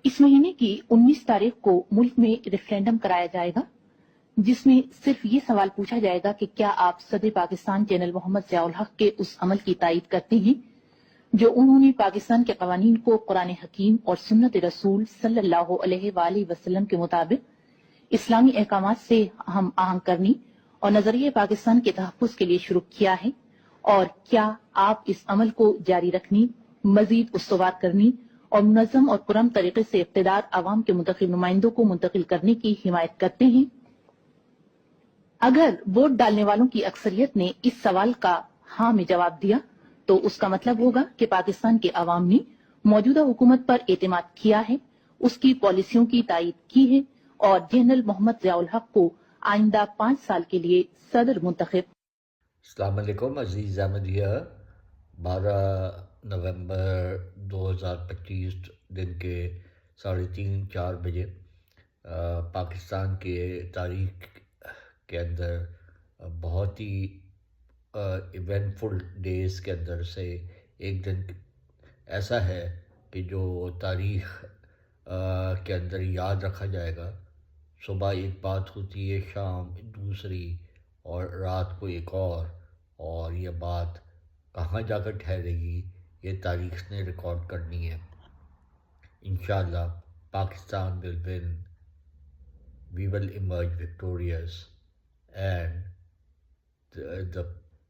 इस महीने की 19 तारीख को मुल्क में रेफरेंडम कराया जाएगा, जिसमें सिर्फ ये सवाल पूछा जाएगा कि क्या आप सदर पाकिस्तान जनरल मोहम्मद ज़ियाउल हक के उस अमल की तायीद करते हैं जो उन्होंने पाकिस्तान के कवानीन को कुरान हकीम और सुन्नत रसूल सल्लल्लाहु अलैहि वसल्लम के मुताबिक इस्लामी अहकामात से हम आहंग करनी और नजरिए पाकिस्तान के तहफ़्फ़ुज़ के लिए शुरू किया है, और क्या आप इस अमल को जारी रखनी, मजीद उस्तवार करनी और मुनज़्ज़म और पुरअमन तरीके से इक़्तिदार अवाम के मुंतखब नुमाइंदों को मुंतकिल करने की हिमायत करते हैं। अगर वोट डालने वालों की अक्सरियत ने इस सवाल का हाँ में जवाब दिया तो उसका मतलब होगा कि पाकिस्तान के अवाम ने मौजूदा हुकूमत पर एतमाद किया है, उसकी पॉलिसियों की तायीद की है और जनरल मोहम्मद ज़ियाउल हक को आइंदा 5 साल के लिए सदर मुंतखब। अस्सलाम वालेकुम अजीज अहमदिया। 12 नवंबर 2025 दिन के 3:30-4 बजे पाकिस्तान के तारीख के अंदर बहुत ही इवेंटफुल डेज़ के अंदर से एक दिन ऐसा है कि जो तारीख के अंदर याद रखा जाएगा। सुबह एक बात होती है, शाम दूसरी और रात को एक और ये बात कहाँ जाकर ठहरेगी ये तारीख ने रिकॉर्ड करनी है। इंशाअल्लाह Pakistan will win, we will emerge victorious and the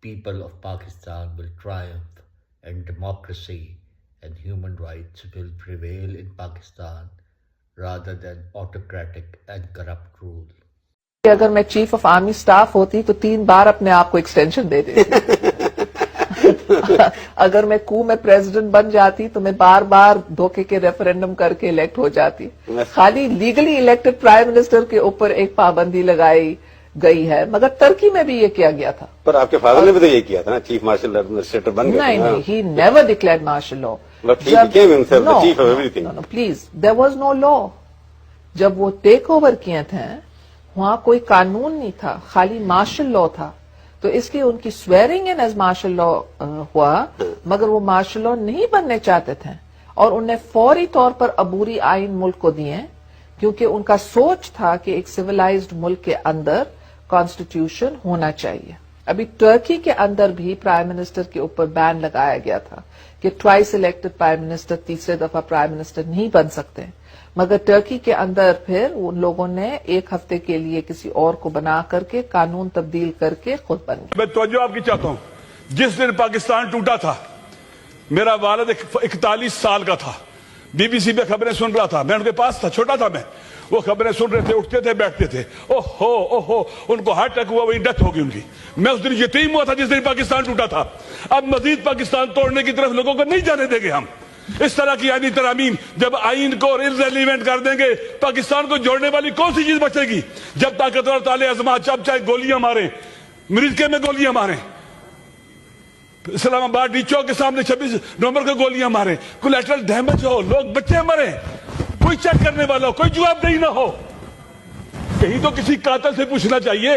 people of Pakistan will triumph and democracy and human rights will prevail in Pakistan rather than autocratic and corrupt rule. अगर मैं चीफ ऑफ आर्मी स्टाफ होती तो 3 बार अपने आप को extension दे देती। अगर मैं कू में प्रेसिडेंट बन जाती तो मैं बार बार धोखे के रेफरेंडम करके इलेक्ट हो जाती। खाली लीगली इलेक्टेड प्राइम मिनिस्टर के ऊपर एक पाबंदी लगाई गई है, मगर टर्की में भी ये किया गया था। पर आपके फादर ने भी तो ये किया था ना, चीफ मार्शल एडमिनिस्ट्रेटर बन गए। नहीं, he never declared martial law. But he became himself the chief of everything. No, please, there was no law. जब वो टेक ओवर किए थे वहां कोई कानून नहीं था, खाली मार्शल लॉ था, तो इसलिए उनकी swearing in as martial law हुआ, मगर वो मार्शल लॉ नहीं बनने चाहते थे और उन्हें फौरी तौर पर अबूरी आइन मुल्क को दिए, क्योंकि उनका सोच था कि एक सिविलाइज्ड मुल्क के अंदर कॉन्स्टिट्यूशन होना चाहिए। अभी टर्की के अंदर भी प्राइम मिनिस्टर के ऊपर बैन लगाया गया था कि ट्वाइस इलेक्टेड प्राइम मिनिस्टर तीसरे दफा प्राइम मिनिस्टर नहीं बन सकते, मगर टर्की के अंदर फिर उन लोगों ने 1 हफ्ते के लिए किसी और को बना करके कानून तब्दील करके खुद बन गए। मैं तवज्जो आपकी चाहता हूं, जिस दिन पाकिस्तान टूटा था मेरा वालिद 41 साल का था, बीबीसी पे खबरें सुन रहा था, मैं उनके पास था, छोटा था मैं, वो खबरें सुन रहे थे, उठते थे बैठते थे, ओहो उनको हार्ट अटैक हुआ, वही डेथ हो गई उनकी। मैं उस दिन यतीम हुआ था जिस दिन पाकिस्तान टूटा था। अब मजीद पाकिस्तान तोड़ने की तरफ लोगों को नहीं जाने देंगे हम। इस तरह की आईनी तरामीम जब आइन को इररिलेवेंट कर देंगे, पाकिस्तान को जोड़ने वाली कौन सी चीज बचेगी? जब ताकतवर ताले आजमा चाहे गोलियां मारे, अमेरिका में गोलियां मारे, इस्लामाबाद डीचो के सामने 26 नवंबर को गोलियां मारे, कोलैटरल डैमेज हो, लोग बच्चे मरे, कोई चेक करने वाला हो, कोई जवाबदेही ना हो। यही तो किसी कातिल से पूछना चाहिए।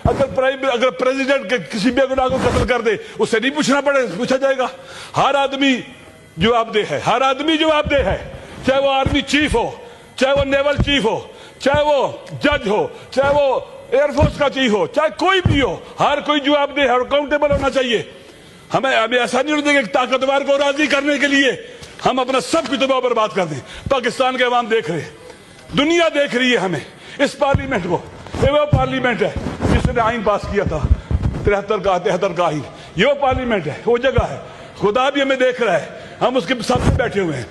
अगर प्रेसिडेंट के किसी बेगुनाह को कत्ल कर दे, उससे नहीं पूछा जाएगा। हर आदमी जवाबदेह है, हर आदमी जवाबदेह है, चाहे वो आर्मी चीफ हो, चाहे वो नेवल चीफ हो, चाहे वो जज हो, चाहे वो एयरफोर्स का चीफ हो, चाहे कोई भी हो, हर कोई जवाबदेह और अकाउंटेबल होना चाहिए। हमें ऐसा नहीं होना चाहिए कि ताकतवर को राजी करने के लिए हम अपना सब कुछ तबाह बर्बाद कर दें। पाकिस्तान के अवाम देख रहे हैं, दुनिया देख रही है हमें, इस पार्लियामेंट को। ये वो पार्लियामेंट है जिसने आइन पास किया था 73 का आइन, ये वो पार्लियामेंट है, वो जगह है। खुदा भी हमें देख रहा है, हम उसके सामने बैठे हुए हैं।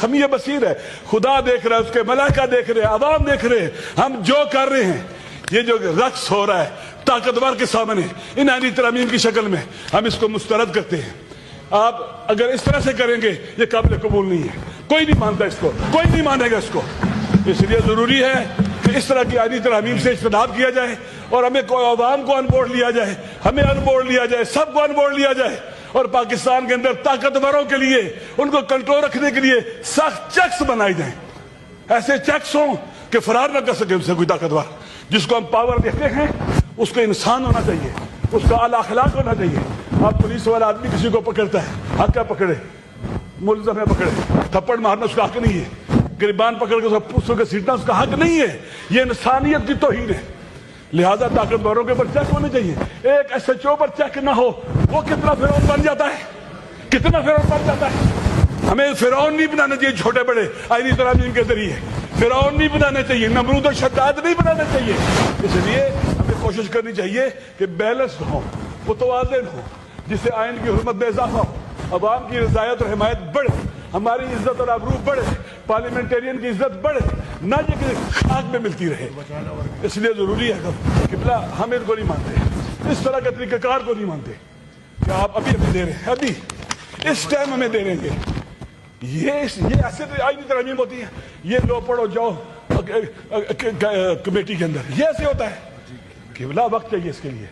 हमें बसीर है, खुदा देख रहा है, उसके मलाइका देख रहे हैं, अवाम देख रहे हैं, हम जो कर रहे हैं, ये जो रक्स हो रहा है ताकतवर के सामने इन आईनी तरमीम की शक्ल में, हम इसको मुस्तरद करते हैं। आप अगर इस तरह से करेंगे ये काबिल कबूल नहीं है, कोई नहीं मानता इसको, कोई नहीं मानेगा इसको। इसलिए जरूरी है कि इस तरह की आईनी तरमीम से इज्तनाब किया जाए और हमें अवाम को अनबोर्ड लिया जाए, हमें अनबोर्ड लिया जाए, सबको अनबोर्ड लिया जाए और पाकिस्तान के अंदर ताकतवरों के लिए, उनको कंट्रोल रखने के लिए सख्त चेक्स बनाए जाए। ऐसे चेक्स हों कि फरार न कर सके उनसे कोई ताकतवर। जिसको हम पावर देते हैं उसको इंसान होना चाहिए, उसका आला अखलाक होना चाहिए। अब पुलिस वाला आदमी किसी को पकड़ता है, हक क्या पकड़े, मुल्ज़म है पकड़े, थप्पड़ मारना उसका हक नहीं है, गिरबान पकड़ के उसको घसीटना उसका हक नहीं है, ये इंसानियत की तौहीन है। लिहाजा ताकतवरों के ऊपर चेक होने चाहिए। एक SHO पर चेक ना हो, वो कितना फिरौन बन जाता है, कितना फिरौन बन जाता है। हमें फिरौन नहीं बनाना चाहिए, छोटे बड़े आईनी तरामीम के जरिए फिरौन नहीं बनाना चाहिए, नमरूद और शद्दाद नहीं बनाना चाहिए। इसलिए हमें कोशिश करनी चाहिए कि बैलेंस हो, मुतवाज़िन हो, जिससे आइन की हुर्मत में इजाफा हो, अवाम की रज़ायत और हिमायत बढ़े, हमारी इज्जत और आबरू बढ़े, पार्लियामेंटेरियन की इज्जत बढ़े, ना ये कि खाक में मिलती रहे। इसलिए जरूरी है कि हम इनको नहीं मानते, इस तरह के तरीक़ाकार को नहीं मानते कि आप अभी दे रहे हैं, अभी इस टाइम हमें दे देंगे। ये ऐसे आईनी तरमीम होती है, ये लो पढ़ो जाओ कमेटी के अंदर, ये ऐसे होता है। किबला वक्त चाहिए इसके लिए।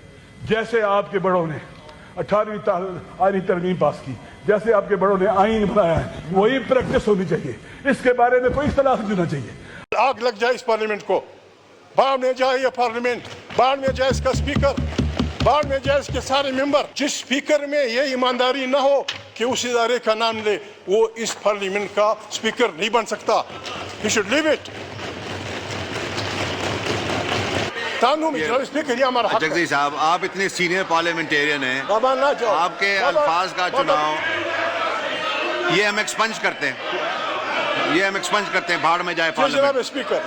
जैसे आपके बड़ों ने 18वीं आईनी तरमीम पास की, जैसे आपके बड़ों ने आईन बनाया है, वही प्रैक्टिस होनी चाहिए। इसके बारे में कोई इख्तलाफ नहीं होना चाहिए। आग लग जाए इस पार्लियामेंट को, बाढ़ में जाए ये पार्लियामेंट, बाढ़ में जाए इसका स्पीकर, बाढ़ में जाए इसके सारे मेंबर। जिस स्पीकर में ये ईमानदारी ना हो कि उस इदारे का नाम ले, वो इस पार्लियामेंट का स्पीकर नहीं बन सकता। He should leave it. Speaker ये हमारा हक है। जगदीश साहब, आप इतने सीनियर पार्लियामेंटेरियन हैं, आपके अल्फाज का चुनाव ये हम एक्सपंज करते हैं, भाड़ में जाए पार्लियामेंट। स्पीकर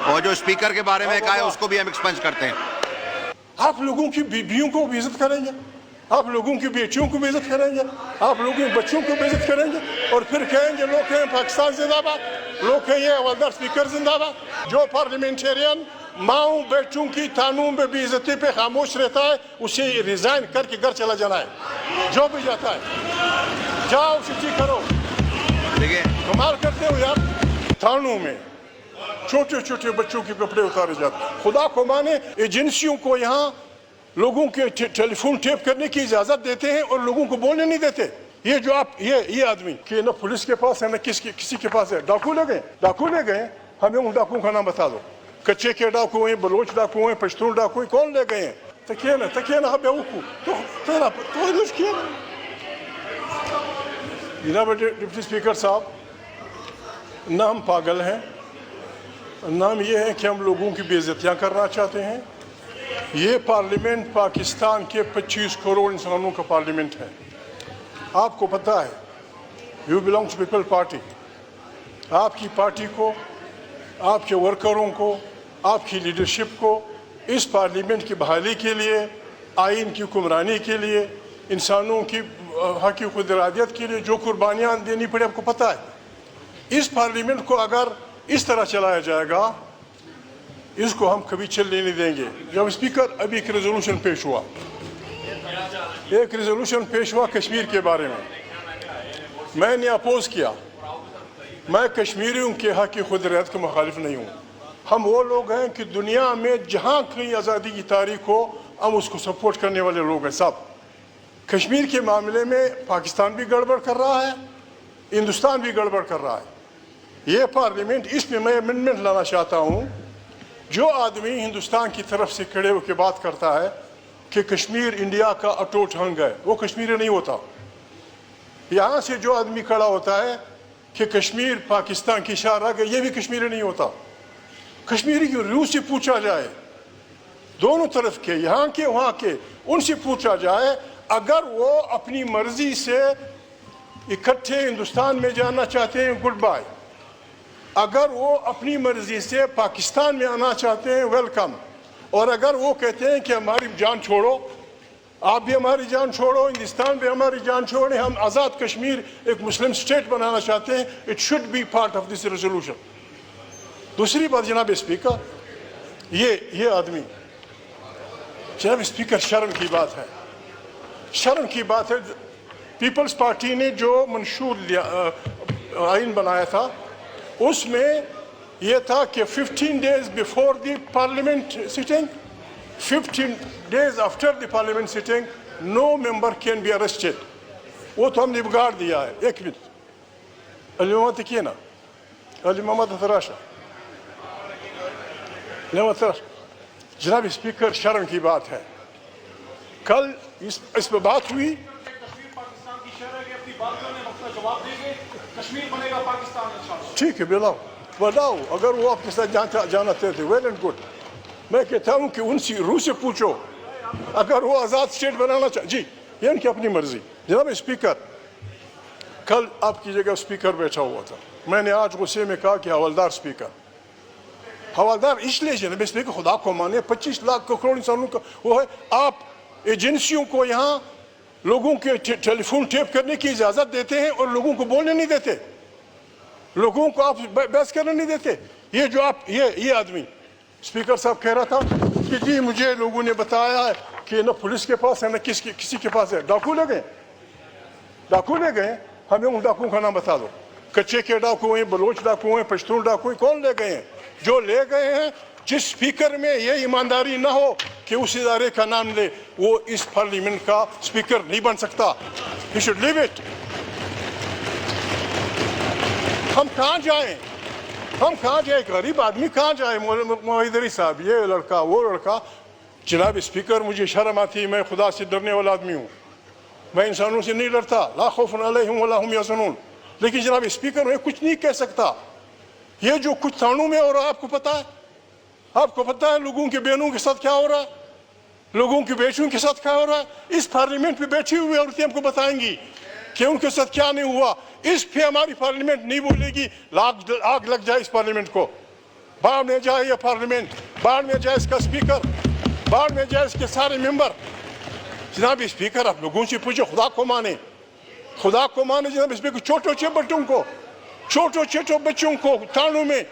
और जो स्पीकर के बारे में कहा है उसको भी हम एक्सपंज करते हैं। आप लोगों की बीवियों को भी इज्जत करेंगे, आप लोगों की बेटियों को भी इज्जत करेंगे, आप लोगों के बच्चों को भी इज्जत करेंगे, और फिर कहेंगे लोग कहें पाकिस्तान जिंदाबाद, लोग कहें ये हवलदार स्पीकर जिंदाबाद। जो पार्लियामेंटेरियन माओ बेटों की कानून पे बेइज्जती पे खामोश रहता है, उसे रिजाइन करके घर चला जाना है। जो भी जाता है जाओ छुट्टी करो। देखिए कमाल करते हो यार, थानों में छोटे छोटे बच्चों के कपड़े उतारे जाते हैं। खुदा को माने, एजेंसियों को यहाँ लोगों के टेलीफोन टेप करने की इजाजत देते हैं और लोगों को बोलने नहीं देते। ये जो आप ये आदमी कि न पुलिस के पास है न किसी के पास है, डाकू ले गए, हमें उन डाकुओं का नाम बता दो। कच्चे के डाकू हैं, बलोच डाकू हैं, पश्तून डाकू हैं, कौन ले गए हैं? तकिए ना बेवकूफ तो जनाब डिप्टी स्पीकर साहब, ना हम पागल हैं, नाम ये है कि हम लोगों की बेइज्जतियाँ करना चाहते हैं। ये पार्लियामेंट पाकिस्तान के 25 करोड़ इंसानों का पार्लियामेंट है। आपको पता है, you belong to People Party. आपकी पार्टी को, आपके वर्करों को, आपकी लीडरशिप को इस पार्लियामेंट की बहाली के लिए, आइन की हुक्मरानी के लिए, इंसानों की हक की खुदरादियत के लिए जो कुर्बानियाँ देनी पड़ी, आपको पता है। इस पार्लियामेंट को अगर इस तरह चलाया जाएगा, इसको हम कभी चलने नहीं देंगे। जब स्पीकर अभी एक रेजोल्यूशन पेश हुआ कश्मीर के बारे में, मैंने अपोज किया। मैं कश्मीरियों के हक की खुदरादियत के मुखालिफ नहीं हूँ। हम वो लोग हैं कि दुनिया में जहाँ कहीं आज़ादी की तारीख हो, हम उसको सपोर्ट करने वाले लोग हैं सब। कश्मीर के मामले में पाकिस्तान भी गड़बड़ कर रहा है, हिंदुस्तान भी गड़बड़ कर रहा है। ये पार्लियामेंट, इसमें मैं अमेंडमेंट लाना चाहता हूँ। जो आदमी हिंदुस्तान की तरफ से खड़े होकर बात करता है कि कश्मीर इंडिया का अटूट अंग है, वो कश्मीरी नहीं होता। यहाँ से जो आदमी खड़ा होता है कि कश्मीर पाकिस्तान की शाह रग है, ये भी कश्मीरी नहीं होता। कश्मीरी की रूह से पूछा जाए, दोनों तरफ के, यहाँ के वहाँ के, उनसे पूछा जाए, अगर वो अपनी मर्जी से इकट्ठे हिंदुस्तान में जाना चाहते हैं, गुड बाय। अगर वो अपनी मर्जी से पाकिस्तान में आना चाहते हैं, वेलकम। और अगर वो कहते हैं कि हमारी जान छोड़ो, आप भी हमारी जान छोड़ो, हिंदुस्तान भी हमारी जान छोड़े, हम आज़ाद कश्मीर एक मुस्लिम स्टेट बनाना चाहते हैं, it should be part of this resolution. दूसरी बात जनाब स्पीकर, ये आदमी, जनाब स्पीकर, शर्म की बात है, शर्म की बात है। पीपल्स पार्टी ने जो मंशूर आइन बनाया था, उसमें यह था कि 15 days before the parliament sitting, 15 days after the parliament sitting, no member can be arrested. वो तो हमने बिगाड़ दिया है। एक मिनट, अली मोहम्मद तकिए ना, अली मोहम्मद तराशा, जनाब स्पीकर, शर्म की बात है। कल इस पर बात हुई, ٹھیک ہے بتاؤ اگر وہ آپ کے ساتھ جانا چاہتے ویل اینڈ گڈ. میں کہتا ہوں کہ ان سے روح سے پوچھو اگر وہ آزاد اسٹیٹ بنانا جی یہ ان کی اپنی مرضی. جناب اسپیکر کل آپ کی جگہ اسپیکر بیٹھا ہوا تھا. میں نے آج غصے میں کہا کہ حوالدار اسپیکر حوالدار اس لیے جناب اسپیکر خدا کو مانے 25 لاکھ کروڑ انسانوں کا وہ ہے. آپ ایجنسیوں کو یہاں لوگوں کے ٹیلی فون ٹیپ کرنے کی اجازت دیتے ہیں اور لوگوں کو بولنے نہیں دیتے, لوگوں کو آپ بحث کرنے نہیں دیتے. یہ جو آپ یہ آدمی اسپیکر صاحب کہہ رہا تھا کہ جی مجھے لوگوں نے بتایا ہے کہ نہ پولیس کے پاس ہے نہ کسی کے پاس ہے. ڈاکو لے گئے ہمیں ان ڈاکوؤں کا نام بتا دو. کچے کے ڈاکو ہیں, بلوچ ڈاکو ہیں, پشتون ڈاکو ہیں, کون لے گئے ہیں؟ جو لے گئے ہیں جس اسپیکر میں یہ ایمانداری نہ ہو کہ اس ادارے کا نام لے وہ اس پارلیمنٹ کا اسپیکر نہیں بن سکتا. He should leave it. ہم کہاں جائیں غریب آدمی کہاں جائے؟ موحدری صاحب یہ لڑکا وہ لڑکا. جناب اسپیکر مجھے شرم آتی ہے, میں خدا سے ڈرنے والا آدمی ہوں, میں انسانوں سے نہیں ڈرتا. لا خوف علیہم ولا ہم یحزنون. لیکن جناب اسپیکر میں کچھ نہیں کہہ سکتا. یہ جو کچھ تھانوں میں ہو رہا ہے آپ کو پتا ہے لوگوں کے بہنوں کے ساتھ کیا ہو رہا ہے, لوگوں کی بیٹیوں کے ساتھ کیا ہو رہا ہے. اس پارلیمنٹ پہ بیٹھی ہوئی عورتیں ہم کو بتائیں گی کہ ان کے ساتھ کیا نہیں ہوا. اس پہ ہماری پارلیمنٹ نہیں بولے گی. آگ لگ جائے اس پارلیمنٹ کو, باہر میں جائے یہ پارلیمنٹ, باہر میں جائے اس کا اسپیکر, باہر میں جائے اس کے سارے ممبر. جناب اسپیکر آپ لوگوں سے پوچھو خدا کو مانے جناب اسپیکر. چھوٹے بچوں کو تانوں میں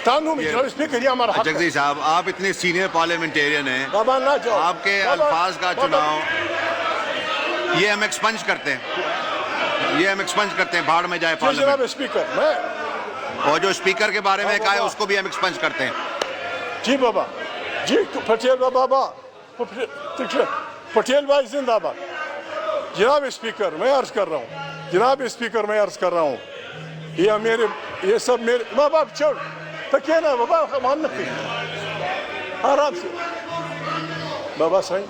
جناب اسپیکر یہ ہمارا حق ہے. جگدیش صاحب آپ اتنے سینئر پارلیمنٹیرین ہیں, آپ کے الفاظ کا چناؤ یہ ہم ایکسپنج کرتے ہیں, بھاڑ میں جائے جناب پارلیمنٹ. اسپیکر میں اور جو اسپیکر کے بارے میں کہا ہے اس کو بھی ہم ایکسپنج کرتے ہیں. جی بابا جی پٹیل بابا پٹیل بھائی زندہ باد. جناب اسپیکر میں عرض کر رہا ہوں یہ سب میرے ماں باپ چھوڑ تکیے نا بابا مان نہ آرام سے بابا صحیح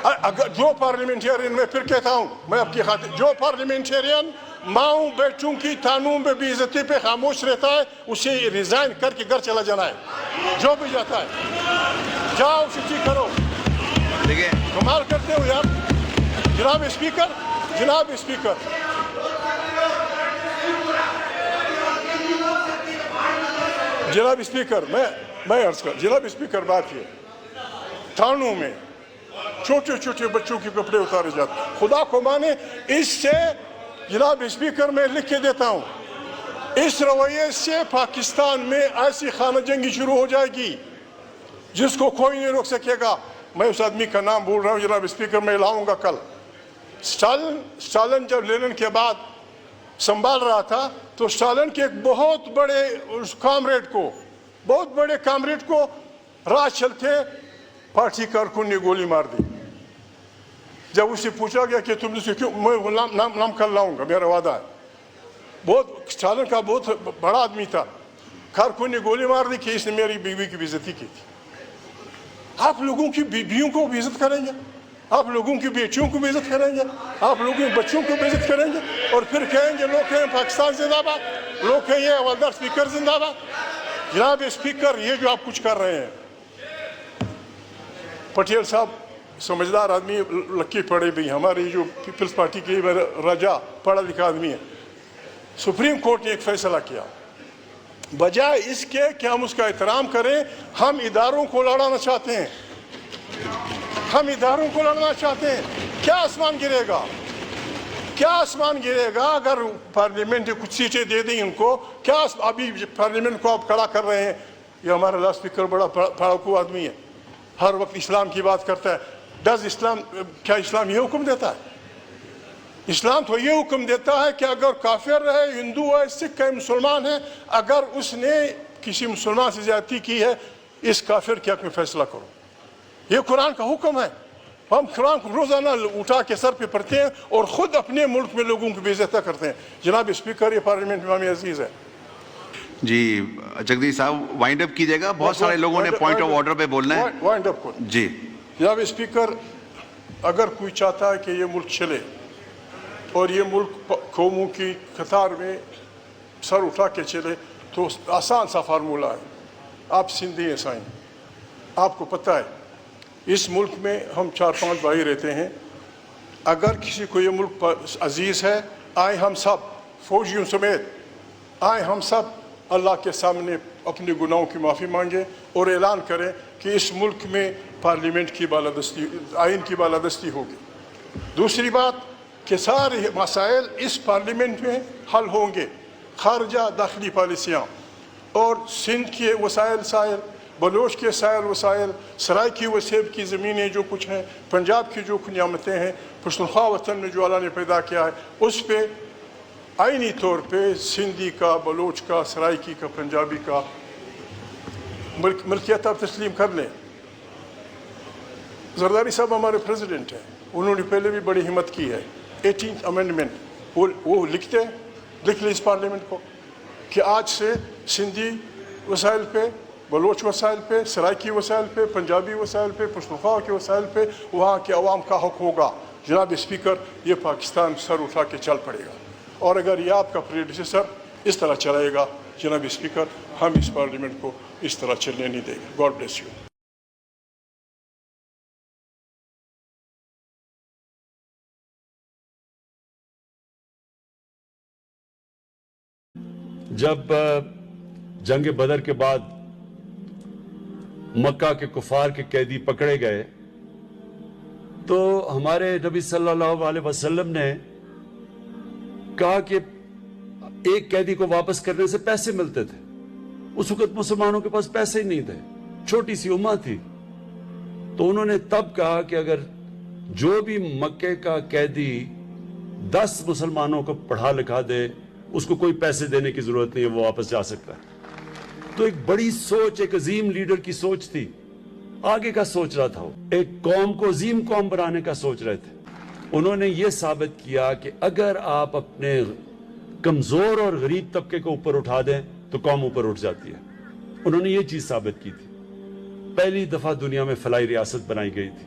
اگر جو پارلیمنٹیرین میں پھر کہتا ہوں میں آپ کی خاطر جو پارلیمنٹیرین ماؤں بیٹوں کی تانوں میں بے عزتی پہ خاموش رہتا ہے اسے ریزائن کر کے گھر چلا جانا ہے. جو بھی جاتا ہے جاؤ سچی کرو. دیکھیے کمال کرتے ہو یار. جناب اسپیکر میں عرض کر جناب اسپیکر بات یہ تھانوں میں چھوٹے بچوں کے کپڑے اتارے جاتے. خدا کو مانے اس سے جناب اسپیکر میں لکھ کے دیتا ہوں اس رویے سے پاکستان میں ایسی خانہ جنگی شروع ہو جائے گی جس کو کوئی نہیں روک سکے گا. میں اس آدمی کا نام بول رہا ہوں جناب اسپیکر میں لاؤں گا کل. اسٹالن جب لینن کے بعد سنبھال رہا تھا تو اسٹالن کے ایک بہت بڑے کامریڈ کو راہ چلتے پارٹی کارکن نے گولی مار دی. جب اسے پوچھا گیا کہ تم نے کیوں, میں نام کر لاؤں گا میرا وعدہ ہے. اسٹالن کا بہت بڑا آدمی تھا. کارکن نے گولی مار دی کہ اس نے میری بیوی کی بے عزتی کی تھی. آپ لوگوں کی بیویوں کو بھی عزت کریں گے, آپ لوگوں کی بیٹیوں کو بھی عزت کریں گے, آپ لوگوں کے بچوں کو بھی عزت کریں گے اور پھر کہیں گے لوگ کہیں پاکستان زندہ باد, لوگ کہیں یہ حوالدار اسپیکر زندہ باد. جناب اسپیکر یہ جو آپ کچھ کر رہے ہیں, پٹیل صاحب سمجھدار آدمی لکی پڑے بھی, ہماری جو پیپلز پارٹی کی رجا پڑھا لکھا آدمی ہے. سپریم کورٹ نے ایک فیصلہ کیا, بجائے اس کے کہ ہم اس کا احترام کریں ہم اداروں کو لڑانا چاہتے ہیں. کیا آسمان گرے گا اگر پارلیمنٹ نے کچھ سیٹیں دے دیں ان کو. کیا ابھی پارلیمنٹ کو آپ کھڑا کر رہے ہیں. یہ ہمارا لاؤڈ اسپیکر بڑا پڑھاکو آدمی ہے, ہر وقت اسلام کی بات کرتا ہے. کیا اسلام یہ حکم دیتا ہے؟ اسلام تو یہ حکم دیتا ہے کہ اگر کافر ہے, ہندو ہے, سکھ ہے, مسلمان ہے, اگر اس نے کسی مسلمان سے زیادتی کی ہے اس کافر کے حق میں فیصلہ کرو. یہ قرآن کا حکم ہے. ہم قرآن کو روزانہ اٹھا کے سر پہ پڑھتے ہیں اور خود اپنے ملک میں لوگوں کو بے عزتی کرتے ہیں. جناب اسپیکر یہ پارلیمنٹ امام عزیز ہے. جی جگدیش صاحب وائنڈ اپ کیجیے گا, بہت سارے لوگوں نے پوائنٹ آف آرڈر پہ بولنا ہے. وائنڈ اپ جی جناب اسپیکر, اگر کوئی چاہتا ہے کہ یہ ملک چلے اور یہ ملک قوموں کی قطار میں سر اٹھا کے چلے تو آسان سا فارمولہ ہے. آپ سندھی ہیں سائیں، آپ کو پتہ ہے اس ملک میں ہم 4-5 بھائی رہتے ہیں. اگر کسی کو یہ ملک عزیز ہے، آئیں ہم سب فوجیوں سمیت آئیں ہم سب اللہ کے سامنے اپنے گناہوں کی معافی مانگیں اور اعلان کریں کہ اس ملک میں پارلیمنٹ کی بالادستی، آئین کی بالادستی ہوگی. دوسری بات کہ سارے مسائل اس پارلیمنٹ میں حل ہوں گے، خارجہ داخلی پالیسیاں اور سندھ کے وسائل، بلوچ کے وسائل، سرائے کی وسیب کی زمینیں جو کچھ ہیں، پنجاب کی جو نعمتیں ہیں، پشتونخوا وطن میں جو اللہ نے پیدا کیا ہے، اس پہ آئینی طور پہ سندھی کا، بلوچ کا، سرائکی کا، پنجابی کا ملکیت آپ تسلیم کر لیں. زرداری صاحب ہمارے پریزیڈنٹ ہیں، انہوں نے پہلے بھی بڑی ہمت کی ہے. 18th امینڈمنٹ وہ لکھ لیں اس پارلیمنٹ کو کہ آج سے سندھی وسائل پہ، بلوچ وسائل پہ، سرائکی وسائل پہ، پنجابی وسائل پہ، پشتونخوا کے وسائل پہ وہاں کے عوام کا حق ہوگا. جناب اسپیکر، یہ پاکستان سر اٹھا کے چل پڑے گا. اور اگر یہ آپ کا پریڈیسیسر اس طرح چلائے گا جناب اسپیکر، ہم اس پارلیمنٹ کو اس طرح چلنے نہیں دیں گے. God bless you. جب جنگ بدر کے بعد مکہ کے کفار کے قیدی پکڑے گئے تو ہمارے نبی صلی اللہ علیہ وسلم نے کہا کہ ایک قیدی کو واپس کرنے سے پیسے ملتے تھے. اس وقت مسلمانوں کے پاس پیسے ہی نہیں تھے، چھوٹی سی امت تھی. تو انہوں نے تب کہا کہ اگر جو بھی مکے کا قیدی 10 مسلمانوں کو پڑھا لکھا دے، اس کو کوئی پیسے دینے کی ضرورت نہیں ہے، وہ واپس جا سکتا ہے. تو ایک بڑی سوچ، ایک عظیم لیڈر کی سوچ تھی. آگے کا سوچ رہا تھا، وہ ایک قوم کو عظیم قوم بنانے کا سوچ رہے تھے. انہوں نے یہ ثابت کیا کہ اگر آپ اپنے کمزور اور غریب طبقے کو اوپر اٹھا دیں تو قوم اوپر اٹھ جاتی ہے. انہوں نے یہ چیز ثابت کی تھی. پہلی دفعہ دنیا میں فلاحی ریاست بنائی گئی تھی.